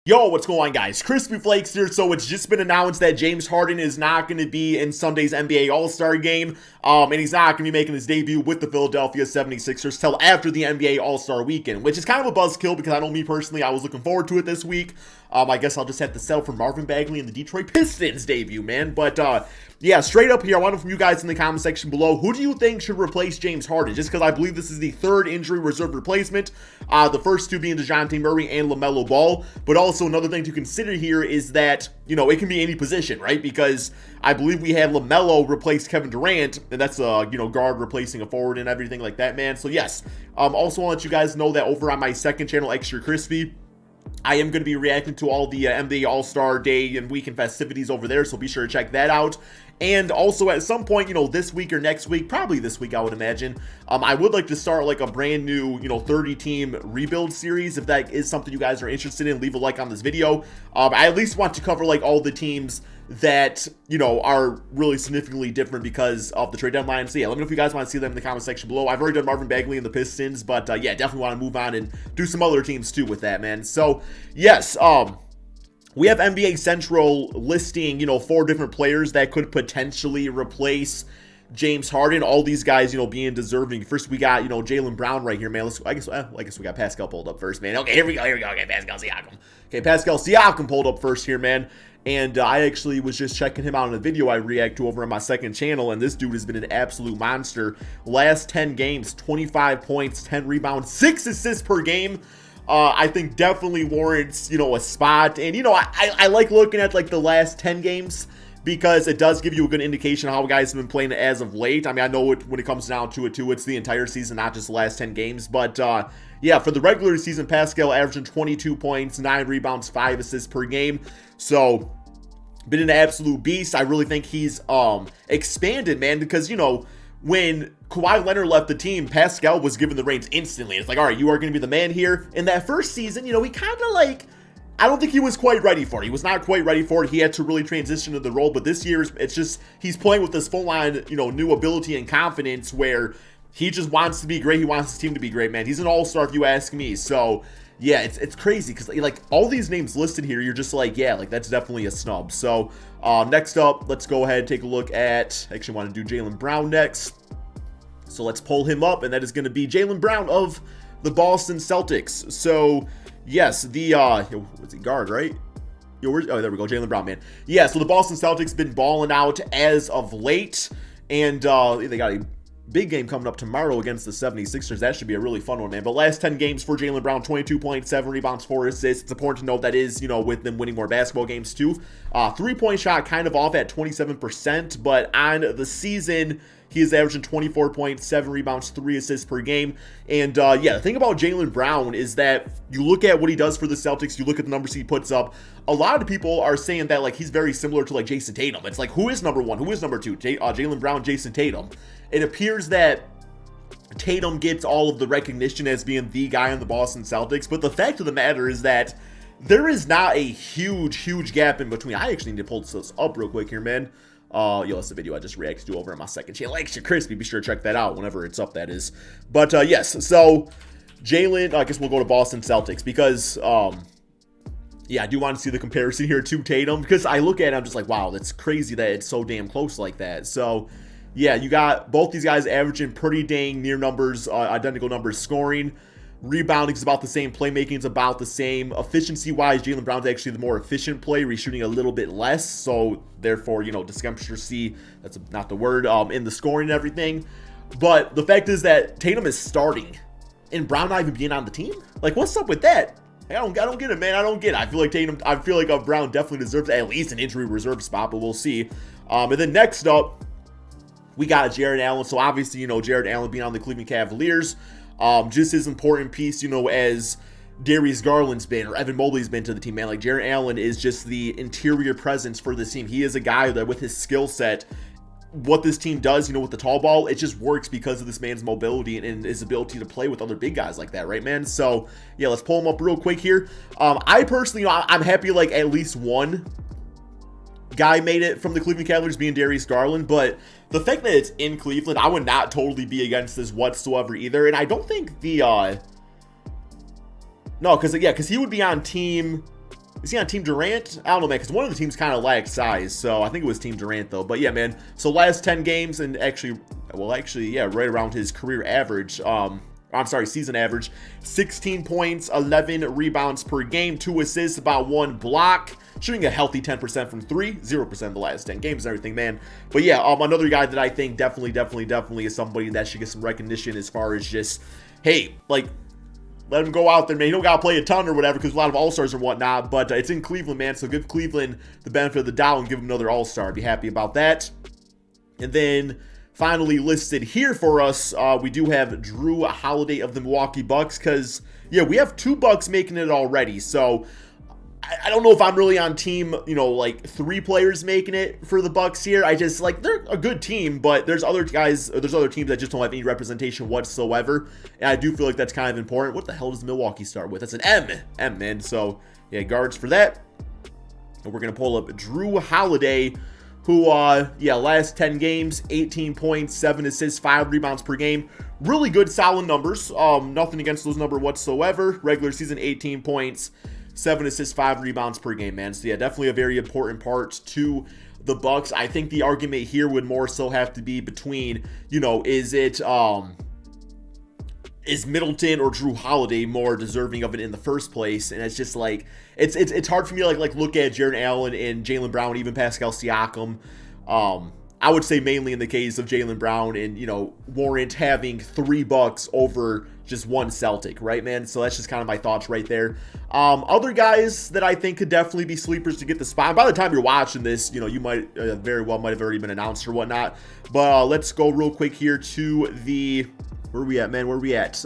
Yo, what's going on, guys? Crispy Flakes here. So it's just been announced that James Harden is not going to be in Sunday's NBA All-Star game, and he's not going to be making his debut with the Philadelphia 76ers till after the NBA All-Star weekend, which is kind of a buzzkill because I know me personally, I was looking forward to it this week. I guess I'll just have to settle for Marvin Bagley and the Detroit Pistons debut, man. But yeah, straight up here, I want it from you guys in the comment section below. Who do you think should replace James Harden? Just because I believe this is the third injury reserve replacement. The first two being DeJounte Murray and LaMelo Ball. But also another thing to consider here is that, you know, it can be any position, right? Because I believe we had LaMelo replace Kevin Durant, and that's a, guard replacing a forward and everything like that, man. So yes, also want to let you guys know that over on my second channel, Extra Crispy, I am going to be reacting to all the NBA All-Star Day and weekend festivities over there, so be sure to check that out. And also at some point, this week or next week, probably this week, I would imagine, I would like to start like a brand new, 30-team rebuild series. If that is something you guys are interested in, leave a like on this video. I at least want to cover like all the teams that, are really significantly different because of the trade deadline. So yeah, let me know if you guys want to see them in the comment section below. I've already done Marvin Bagley and the Pistons, but yeah, definitely want to move on and do some other teams too with that, man. So yes, we have NBA Central listing, 4 different players that could potentially replace James Harden. All these guys, being deserving. First, we got, Jaylen Brown right here, man. I guess we got Pascal pulled up first, man. Okay, here we go. Okay, Pascal Siakam. Okay, Pascal Siakam pulled up first here, man. And I actually was just checking him out in a video I react to over on my second channel, and this dude has been an absolute monster. Last 10 games, 25 points, 10 rebounds, 6 assists per game. I think definitely warrants, a spot. And, I like looking at, like, the last 10 games because it does give you a good indication of how guys have been playing as of late. I mean, I know when it comes down to it, too, it's the entire season, not just the last 10 games. But, yeah, for the regular season, Pascal averaging 22 points, 9 rebounds, 5 assists per game. So, been an absolute beast. I really think he's expanded, man, because, when Kawhi Leonard left the team, Pascal was given the reins instantly. It's like, all right, you are going to be the man here. In that first season, he kind of like, I don't think he was quite ready for it. He was not quite ready for it. He had to really transition to the role. But this year, it's just, he's playing with this full-line, new ability and confidence where he just wants to be great. He wants his team to be great, man. He's an all-star if you ask me. So, yeah, it's crazy because, like, all these names listed here, you're just like, yeah, like, that's definitely a snub. So, next up, let's go ahead and take a look at, actually want to do Jaylen Brown next. So let's pull him up, and that is going to be Jaylen Brown of the Boston Celtics. So, yes, the, what's he, guard, right? Oh, there we go, Jaylen Brown, man. Yeah, so the Boston Celtics been balling out as of late, and they got a big game coming up tomorrow against the 76ers. That should be a really fun one, man. But last 10 games for Jaylen Brown, 22.7 rebounds, 4 assists. It's important to note that is, with them winning more basketball games too. 3-point shot kind of off at 27%, but on the season, he is averaging 24.7 rebounds, 3 assists per game. And yeah, the thing about Jaylen Brown is that you look at what he does for the Celtics, you look at the numbers he puts up. A lot of people are saying that like he's very similar to like Jason Tatum. It's like, who is number 1? Who is number 2? Jaylen Brown, Jason Tatum. It appears that Tatum gets all of the recognition as being the guy on the Boston Celtics, but the fact of the matter is that there is not a huge gap in between. I actually need to pull this up real quick here, man. Yo, that's the video I just reacted to over on my second channel, Extra Crispy. Be sure to check that out whenever it's up, that is. But yes, so Jaylen, I guess we'll go to Boston Celtics because yeah, I do want to see the comparison here to Tatum because I look at it, I'm just like, wow, that's crazy that it's so damn close like that. So yeah, you got both these guys averaging pretty dang near numbers, identical numbers scoring. Rebounding is about the same. Playmaking is about the same. Efficiency-wise, Jaylen Brown's actually the more efficient player. He's shooting a little bit less, so therefore, discrepancy, that's not the word, in the scoring and everything. But the fact is that Tatum is starting, and Brown not even being on the team? Like, what's up with that? I don't get it, man. I don't get it. I feel like Brown definitely deserves at least an injury reserve spot, but we'll see. And then next up, we got Jarrett Allen. So obviously, Jarrett Allen being on the Cleveland Cavaliers, just as important piece, as Darius Garland's been or Evan Mobley's been to the team, man. Like, Jarrett Allen is just the interior presence for this team. He is a guy that with his skill set, what this team does, with the tall ball, it just works because of this man's mobility and his ability to play with other big guys like that, right, man? So, yeah, let's pull him up real quick here. I personally, I'm happy like at least one guy made it from the Cleveland Cavaliers, being Darius Garland, but the fact that it's in Cleveland, I would not totally be against this whatsoever either. And I don't think the no, because he would be on team Is he on Team Durant? I don't know, man, because one of the teams kind of lacked size, so I think it was Team Durant, though. But yeah, man, so last 10 games, and actually, yeah, right around his career average, I'm sorry, season average, 16 points, 11 rebounds per game, 2 assists, about 1 block, shooting a healthy 10% from 3, 0% in the last 10 games and everything, man. But yeah, another guy that I think definitely is somebody that should get some recognition as far as just, hey, like, let him go out there, man. You don't got to play a ton or whatever because a lot of All-Stars and whatnot, but it's in Cleveland, man, so give Cleveland the benefit of the doubt and give him another All-Star. Be happy about that. And then finally listed here for us, we do have Jrue Holiday of the Milwaukee Bucks because, yeah, we have 2 Bucks making it already, so I don't know if I'm really on team, you know, like 3 players making it for the Bucks here. I just, like, they're a good team, but there's other guys, or there's other teams that just don't have any representation whatsoever, and I do feel like that's kind of important. What the hell does Milwaukee start with? That's an M, man, so, yeah, guards for that. And we're going to pull up Jrue Holiday, who, yeah, last 10 games, 18 points, 7 assists, 5 rebounds per game. Really good, solid numbers. Nothing against those numbers whatsoever. Regular season, 18 points, 7 assists, 5 rebounds per game, man. So, yeah, definitely a very important part to the Bucks. I think the argument here would more so have to be between, you know, is Middleton or Jrue Holiday more deserving of it in the first place? And it's just like, it's hard for me to like look at Jared Allen and Jaylen Brown, even Pascal Siakam. I would say mainly in the case of Jaylen Brown and, you know, warrant having 3 Bucks over just 1 Celtic, right, man? So that's just kind of my thoughts right there. Other guys that I think could definitely be sleepers to get the spot. By the time you're watching this, you know, you might very well might have already been announced or whatnot. But let's go real quick here to the, where are we at, man? Where are we at?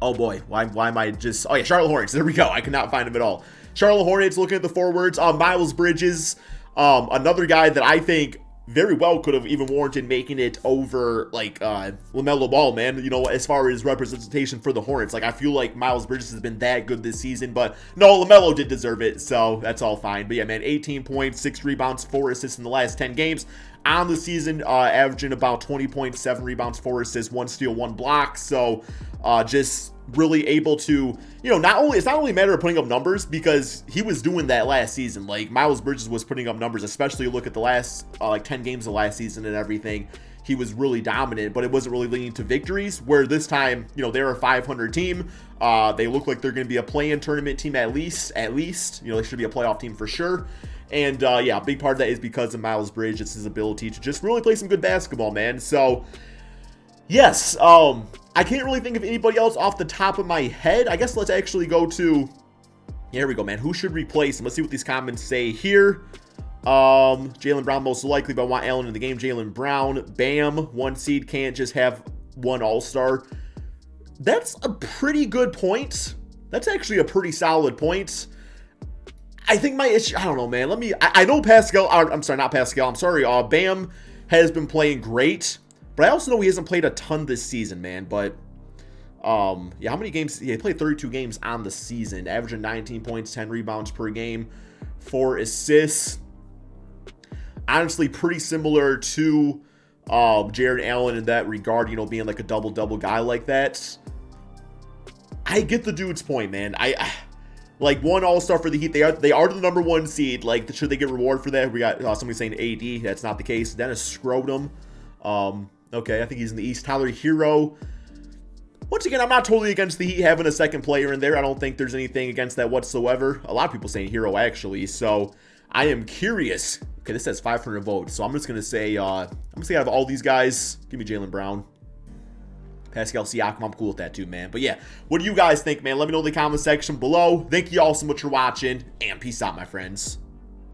Oh boy, why am I just, oh yeah, Charlotte Hornets. There we go. I cannot find him at all. Charlotte Hornets, looking at the forwards. Miles Bridges, another guy that I think very well could have even warranted making it over, like, LaMelo Ball, man. You know, as far as representation for the Hornets. Like, I feel like Miles Bridges has been that good this season, but no, LaMelo did deserve it, so that's all fine. But yeah, man, 18 points, 6 rebounds, 4 assists in the last 10 games. On the season, averaging about 20 points, 7 rebounds, 4 assists, 1 steal, 1 block. So, just really able to, you know, it's not only a matter of putting up numbers, because he was doing that last season. Like, Miles Bridges was putting up numbers, especially look at the last, like, 10 games of last season and everything. He was really dominant, but it wasn't really leading to victories, where this time, you know, they're a 500 team. They look like they're going to be a play-in tournament team at least. You know, they should be a playoff team for sure. And, yeah, a big part of that is because of Miles Bridges, his ability to just really play some good basketball, man. So, yes, I can't really think of anybody else off the top of my head. I guess let's actually go to, here we go, man. Who should replace him? Let's see what these comments say here. Jaylen Brown most likely, but I want Allen in the game. Jaylen Brown, bam, 1 seed, can't just have 1 All-Star. That's a pretty good point. That's actually a pretty solid point. I think my issue, I don't know, man. I know Pascal, I'm sorry, not Pascal. I'm sorry. Bam has been playing great, but I also know he hasn't played a ton this season, man. But, yeah, how many games? Yeah, he played 32 games on the season, averaging 19 points, 10 rebounds per game, 4 assists. Honestly, pretty similar to Jared Allen in that regard, you know, being like a double-double guy like that. I get the dude's point, man. Like, 1 All-Star for the Heat. They are the number 1 seed. Like, should they get reward for that? We got somebody saying AD. That's not the case. Dennis Scrotum. Okay, I think he's in the East. Tyler Hero. Once again, I'm not totally against the Heat having a second player in there. I don't think there's anything against that whatsoever. A lot of people saying Hero, actually. So, I am curious. Okay, this says 500 votes. So, I'm just going to say, out of all these guys, give me Jaylen Brown. Pascal Siakam, I'm cool with that too, man. But yeah, what do you guys think, man? Let me know in the comment section below. Thank you all so much for watching, and peace out, my friends.